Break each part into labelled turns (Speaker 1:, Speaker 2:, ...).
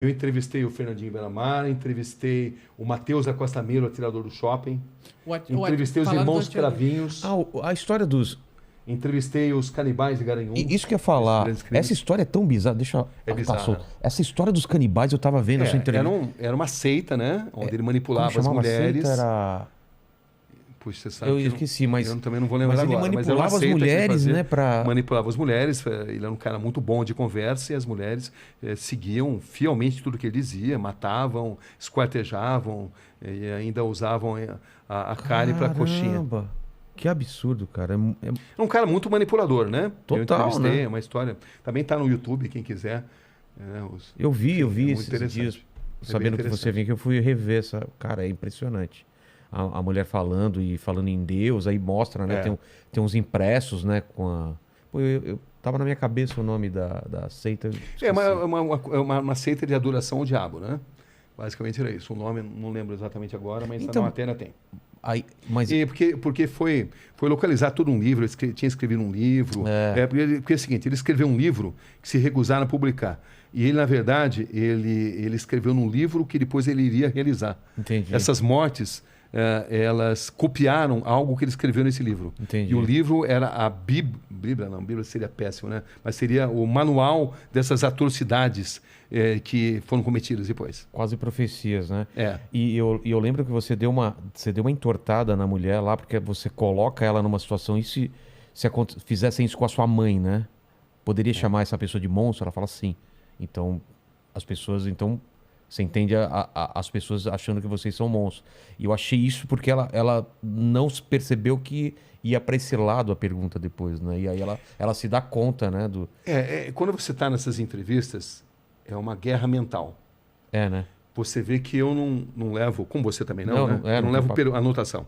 Speaker 1: Eu entrevistei o Fernandinho Beiramar, entrevistei o Matheus da Costa Miro, atirador do shopping. Entrevistei os irmãos Cravinhos.
Speaker 2: A história dos...
Speaker 1: Entrevistei os canibais de Garanhuns.
Speaker 2: Isso que eu ia falar. Essa história é tão bizarra. Deixa eu
Speaker 1: bizarra.
Speaker 2: Essa história dos canibais eu tava vendo a sua entrevista.
Speaker 1: Era uma seita, né? Onde ele manipulava as mulheres.
Speaker 2: Seita era...
Speaker 1: Puxa, você sabe
Speaker 2: eu esqueci, mas...
Speaker 1: Eu também não vou lembrar agora.
Speaker 2: Mas ele manipulava as mulheres, né?
Speaker 1: Manipulava as mulheres. Ele era um cara muito bom de conversa e as mulheres seguiam fielmente tudo que ele dizia. Matavam, esquartejavam e ainda usavam a carne para coxinha.
Speaker 2: Que absurdo, cara.
Speaker 1: É um cara muito manipulador, né?
Speaker 2: Total, né?
Speaker 1: É uma história... Também tá no YouTube, quem quiser.
Speaker 2: Eu vi esses dias, sabendo que você vinha, que eu fui rever essa... Cara, é impressionante. A mulher falando em Deus, aí mostra, né? Tem uns impressos, né? Eu tava na minha cabeça o nome da seita.
Speaker 1: É uma seita de adoração ao diabo, né? Basicamente era isso. O nome não lembro exatamente agora, mas então, na matéria tem. Porque foi localizar todo um livro, ele tinha escrevido um livro. Porque é o seguinte, ele escreveu um livro que se recusaram a publicar. E ele, na verdade, ele escreveu num livro que depois ele iria realizar.
Speaker 2: Entendi.
Speaker 1: Essas mortes... elas copiaram algo que ele escreveu nesse livro.
Speaker 2: Entendi.
Speaker 1: E o livro era a Bíblia seria péssimo, né? Mas seria o manual dessas atrocidades que foram cometidas depois.
Speaker 2: Quase profecias, né?
Speaker 1: É.
Speaker 2: E eu lembro que você deu uma entortada na mulher lá, porque você coloca ela numa situação, e se fizessem isso com a sua mãe, né? Poderia chamar essa pessoa de monstro? Ela fala sim. Então, as pessoas... Você entende as pessoas achando que vocês são monstros. E eu achei isso porque ela não percebeu que ia para esse lado a pergunta depois, né? E aí ela se dá conta, né?
Speaker 1: Quando você está nessas entrevistas, é uma guerra mental.
Speaker 2: Né?
Speaker 1: Você vê que eu não levo, como você também não, né?
Speaker 2: Eu
Speaker 1: não levo anotação.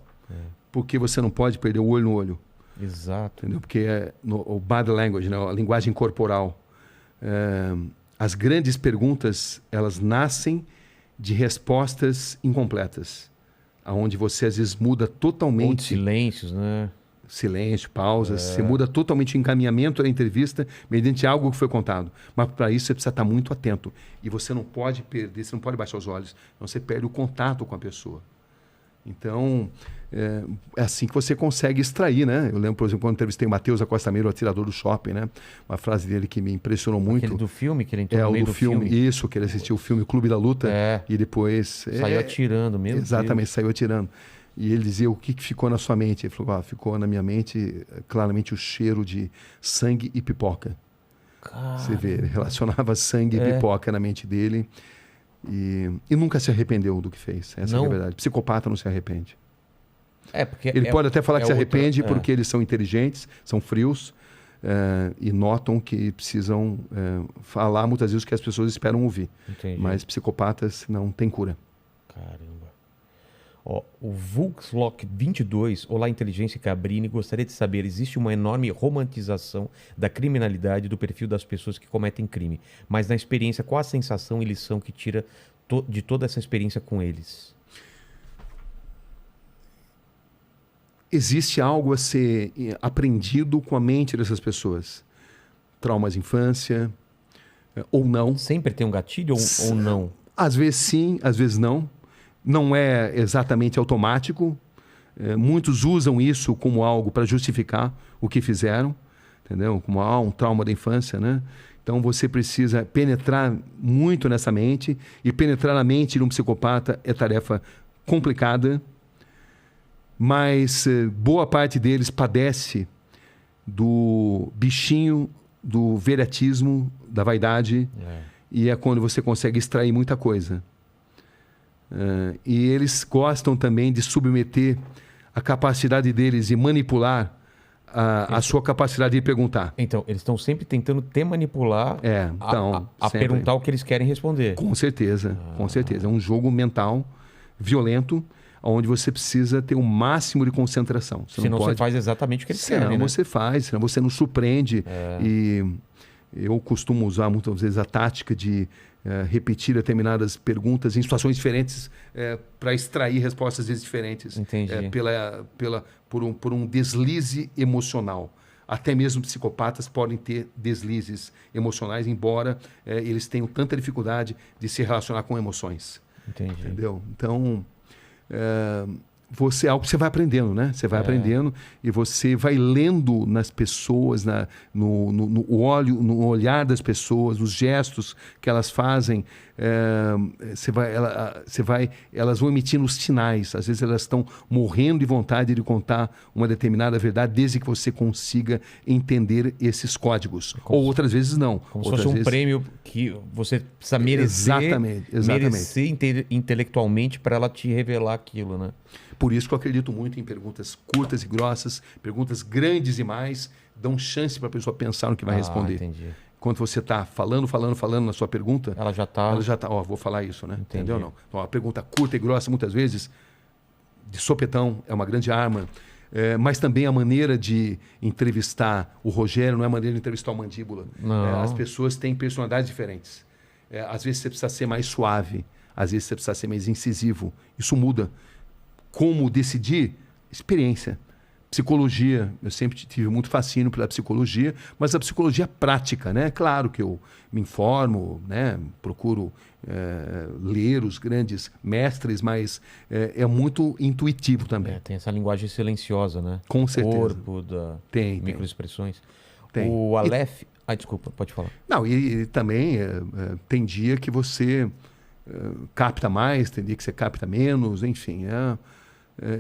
Speaker 1: Porque você não pode perder o olho no olho.
Speaker 2: Exato.
Speaker 1: Entendeu? Porque o body language, né? A linguagem corporal. As grandes perguntas, elas nascem de respostas incompletas, aonde você às vezes muda totalmente...
Speaker 2: Ou de silêncios, né?
Speaker 1: Silêncio, pausas. Você muda totalmente o encaminhamento da entrevista mediante algo que foi contado. Mas para isso você precisa estar muito atento. E você não pode perder, você não pode baixar os olhos, senão você perde o contato com a pessoa. Então, é assim que você consegue extrair, né? Eu lembro, por exemplo, quando entrevistei o Matheus da Costa Miro, o atirador do shopping, né? Uma frase dele que me impressionou muito.
Speaker 2: Aquele do filme, que ele entrou no meio do
Speaker 1: filme. Isso, que ele assistiu o filme Clube da Luta e depois...
Speaker 2: Saiu atirando mesmo.
Speaker 1: Exatamente, saiu atirando. E ele dizia, o que ficou na sua mente? Ele falou, ficou na minha mente claramente o cheiro de sangue e pipoca.
Speaker 2: Caramba.
Speaker 1: Você vê, ele relacionava sangue e pipoca na mente dele. E nunca se arrependeu do que fez. Essa é a verdade. Psicopata não se arrepende.
Speaker 2: Porque
Speaker 1: ele pode até falar que se arrepende porque eles são inteligentes, são frios e notam que precisam falar muitas vezes o que as pessoas esperam ouvir.
Speaker 2: Entendi.
Speaker 1: Mas psicopatas não têm cura.
Speaker 2: Caramba. O Vulkslock 22, Olá Inteligência Cabrini, gostaria de saber, existe uma enorme romantização da criminalidade do perfil das pessoas que cometem crime, mas na experiência, qual a sensação e lição que tira de toda essa experiência com eles?
Speaker 1: Existe algo a ser aprendido com a mente dessas pessoas. Traumas de infância, ou não.
Speaker 2: Sempre tem um gatilho ou não?
Speaker 1: Às vezes sim, às vezes não. Não é exatamente automático. Muitos usam isso como algo para justificar o que fizeram, entendeu? Como um trauma da infância, né? Então você precisa penetrar muito nessa mente, e penetrar na mente de um psicopata é tarefa complicada, mas boa parte deles padece do bichinho, do veriatismo, da vaidade, e é quando você consegue extrair muita coisa. E eles gostam também de submeter a capacidade deles de manipular a sua capacidade de perguntar.
Speaker 2: Então, eles estão sempre tentando te manipular a perguntar o que eles querem responder.
Speaker 1: Com certeza, com certeza. É um jogo mental violento, onde você precisa ter o máximo de concentração.
Speaker 2: Senão você faz exatamente o que eles querem, né?
Speaker 1: Você faz, senão você não surpreende. E eu costumo usar muitas vezes a tática de repetir determinadas perguntas em situações diferentes para extrair respostas às vezes diferentes.
Speaker 2: Entendi.
Speaker 1: Por um deslize emocional. Até mesmo psicopatas podem ter deslizes emocionais, embora eles tenham tanta dificuldade de se relacionar com emoções.
Speaker 2: Entendi.
Speaker 1: Entendeu? Então, é algo que você vai aprendendo, né? Você vai aprendendo e você vai lendo nas pessoas, no olhar das pessoas, nos gestos que elas fazem. Elas vão emitindo os sinais. Às vezes elas estão morrendo de vontade de contar uma determinada verdade, desde que você consiga entender esses códigos. Ou outras vezes não.
Speaker 2: Como se fosse um prêmio que você precisa merecer, merecer intelectualmente para ela te revelar aquilo, né?
Speaker 1: Por isso que eu acredito muito em perguntas curtas e grossas, perguntas grandes demais, dão chance para a pessoa pensar no que vai responder.
Speaker 2: Entendi.
Speaker 1: Quando você está falando na sua pergunta,
Speaker 2: ela já está,
Speaker 1: vou falar isso, né?
Speaker 2: Entendi.
Speaker 1: Entendeu ou não? Então, a pergunta curta e grossa, muitas vezes, de sopetão, é uma grande arma. Mas também a maneira de entrevistar o Rogério não é a maneira de entrevistar o Mandíbula. As pessoas têm personalidades diferentes. Às vezes você precisa ser mais suave, às vezes você precisa ser mais incisivo. Isso muda. Como decidir? Experiência. Psicologia, eu sempre tive muito fascínio pela psicologia, mas a psicologia prática, né? Claro que eu me informo, né? Procuro ler os grandes mestres, mas é muito intuitivo também.
Speaker 2: Tem essa linguagem silenciosa, né?
Speaker 1: Com certeza.
Speaker 2: Corpo, microexpressões. O Aleph... desculpa, pode falar.
Speaker 1: Não, e também tem dia que você capta mais, tem dia que você capta menos, enfim,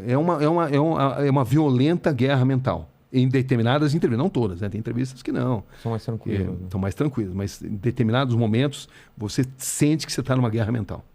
Speaker 1: é uma violenta guerra mental. Em determinadas entrevistas, não todas, né? Tem entrevistas que não.
Speaker 2: São mais tranquilas.
Speaker 1: São mais tranquilas, mas em determinados momentos você sente que você está numa guerra mental.